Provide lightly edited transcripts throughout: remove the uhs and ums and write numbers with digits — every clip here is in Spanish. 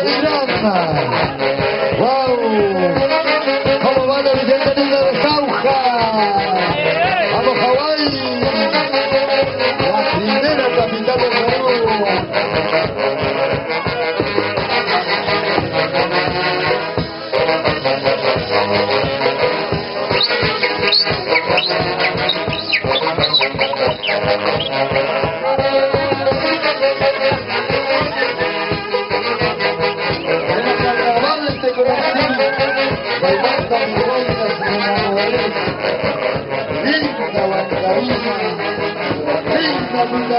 Irán. ¡Wow! ¿Cómo va la Vicentina de Jauja? ¡Vamos, Hawái! La primera capital del Perú.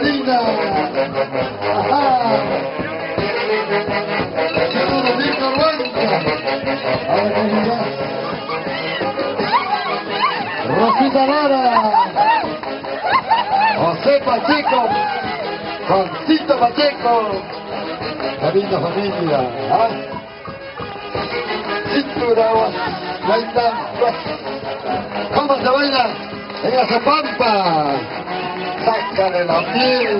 Linda, ajá, todo bien blanca, a ver cómo va, Rosita Lara, José Pacheco, Juancito Pacheco, la linda familia, ¿ah? Cintura, baila, ¿cómo se baila? En la Zapampa. Sácale la piel.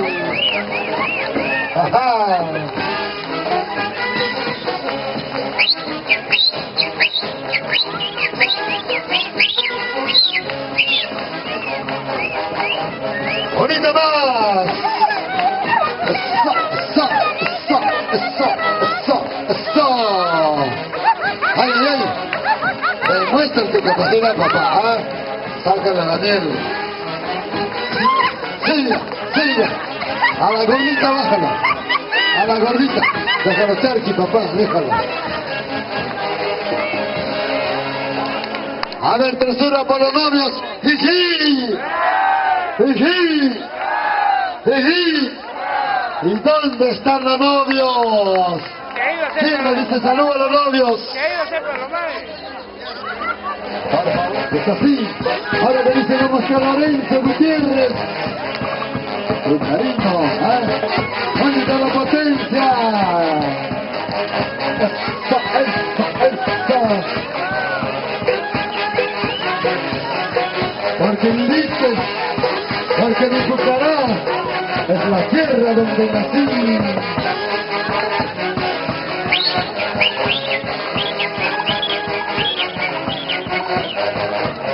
Ajá. Bonita más. Eso. Ay, ay, ay. Demuestra tu capacidad, papá. ¿Ah? Sácale la piel. Sigue, a la gordita bájala, a la gordita, déjalo charqui papá, déjalo. A ver, tersura por los novios, ¡jiji! ¡Jiji! ¡Jiji! ¿Y dónde están los novios? ¿Quién le dice salud a los novios? Es así, ahora me dice vamos a Lorenzo Gutiérrez. Un cariño, ¡bonita la potencia! ¡Eso! Porque viviste, porque mi Pucará es la tierra donde nací.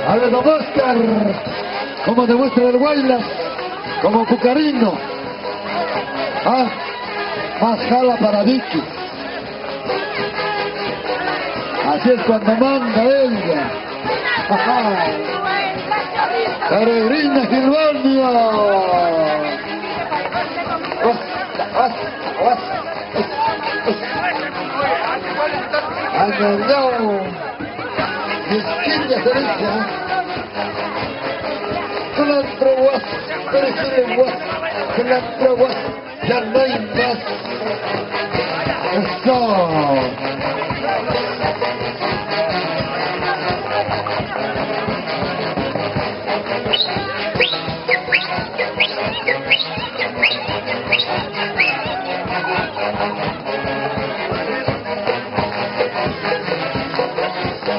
A ver, don Oscar, como demuestra el Guaylas, como Pucarino, más jala para Vicky. Así es cuando manda ella. Ajá. Peregrina Gilbonio. Añadió. Distinta excelencia. Philanthrowas, Peregrinawas, Philanthrowas, ya no hay más. Eso.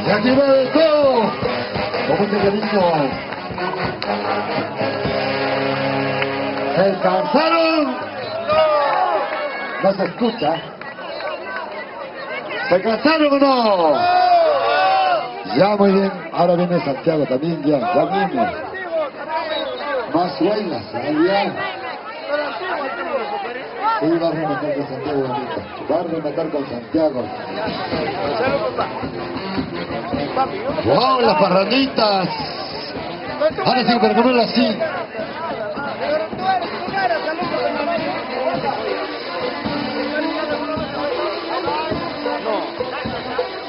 Y aquí va de todo. Con mucho cariño. ¿Se cansaron? No se escucha. ¿Se cansaron o no? Ya, muy bien. Ahora viene Santiago también, ya viene. Más huellas, ya. Sí, va a rematar con Santiago, bonito. Va a rematar con Santiago. ¡Wow, las parranditas! Ahora sí, para comerla así.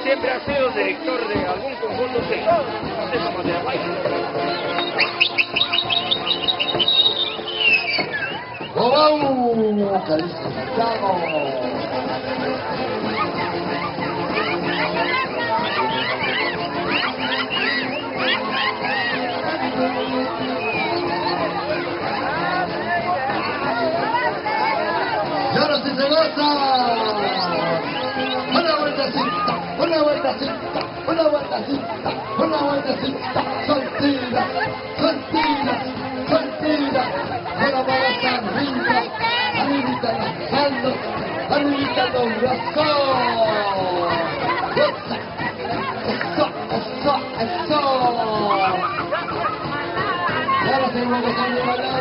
Siempre ha sido director de algún conjunto de esa manera. ¡Oh, carísimo! Y ahora sí se goza. Una vueltecita, una vueltecita, una vueltecita, una vueltecita, soltera, soltera, soltera, con la mano arriba, arribita las manos, arribita los brazos.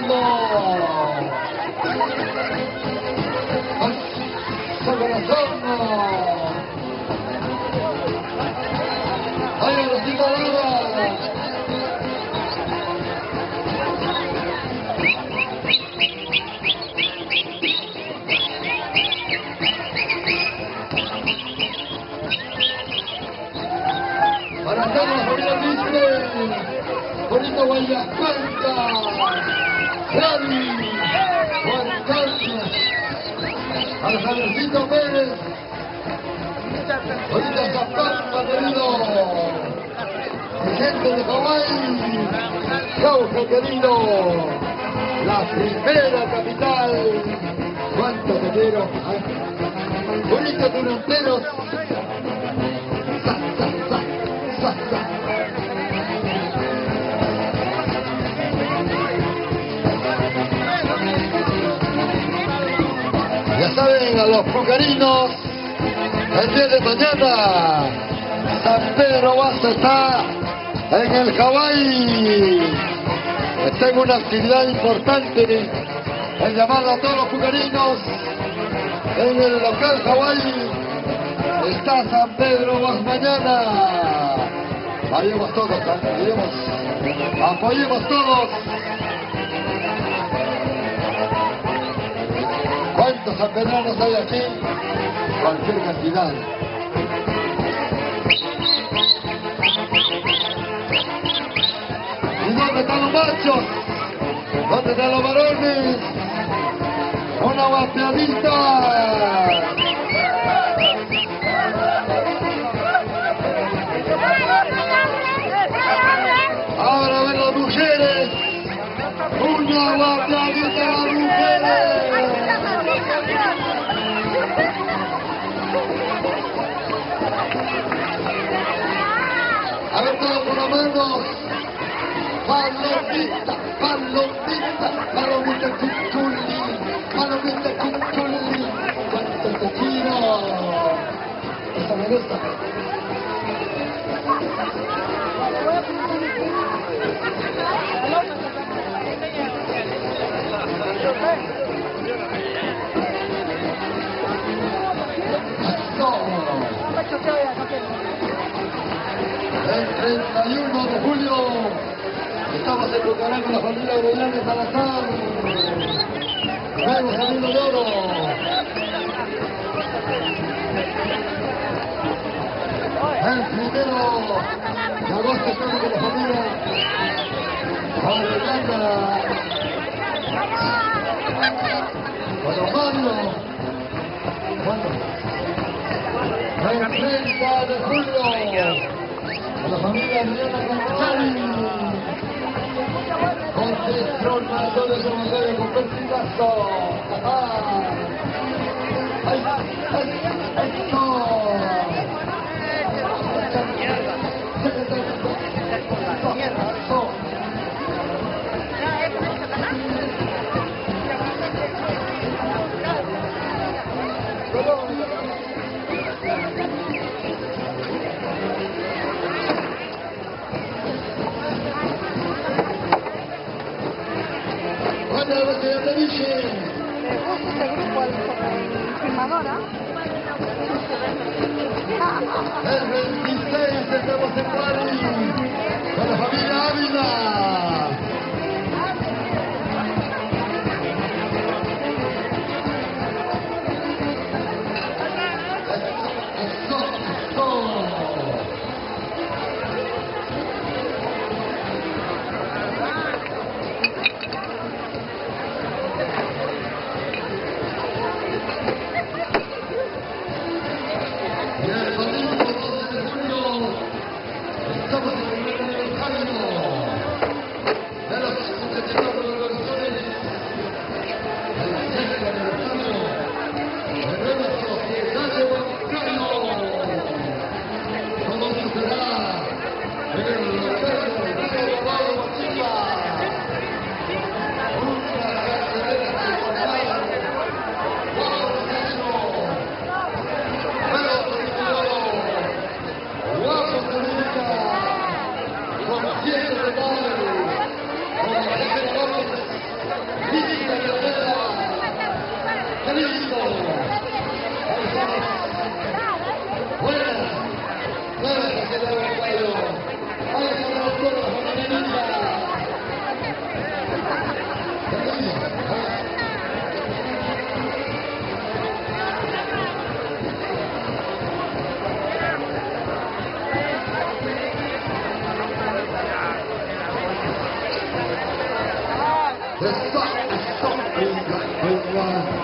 Fernando. Corazón. ¡Ay, Rosita Lara! Para todos los familiares, bonito Guayacualca, Javi, Juan Carlos, Alejandrito Pérez, bonita Zapata, querido, gente de Hawái, Cauca, querido, la primera capital, cuánto te quiero, bonitos delanteros. Ya saben, a los pucarinos, el día de mañana, San Pedro Basa está en el Hawái. Tengo una actividad importante en llamar a todos los pucarinos en el local Hawái. Está San Pedro Basa mañana. Vayamos todos, apoyemos todos. ¿Cuántos sanpedranos hay aquí? Cualquier cantidad. ¿Y dónde están los machos? ¿Dónde están los varones? ¡Una guapeadita! Ahora ven las mujeres. ¡Una guapeadita a las mujeres! A ver todos con las manos. Palomita, palomita, palomita cuchuli, palomita cuchuli. ¡Cuánto te quiero! Esta me gusta. El 31 de julio estamos en Bucaramanga con la familia Orellana Salazar. Vemos al Hilo de Oro. El 1 de agosto estamos con la familia Orellana. Bueno, Mario. El 30 de julio. La familia Adriana González, con destronaciones de Mongolia con persigazo. ¡Ay, ay, ay, no! El 26 estamos en Bali con la familia Ávila. Estamos en el aniversario. ¡Qué lindo! Ahí estamos. Buenas. Buenas, que te hago fallo. Ahí estamos todos con la menina. ¡Qué lindo! Stop, venga, venga.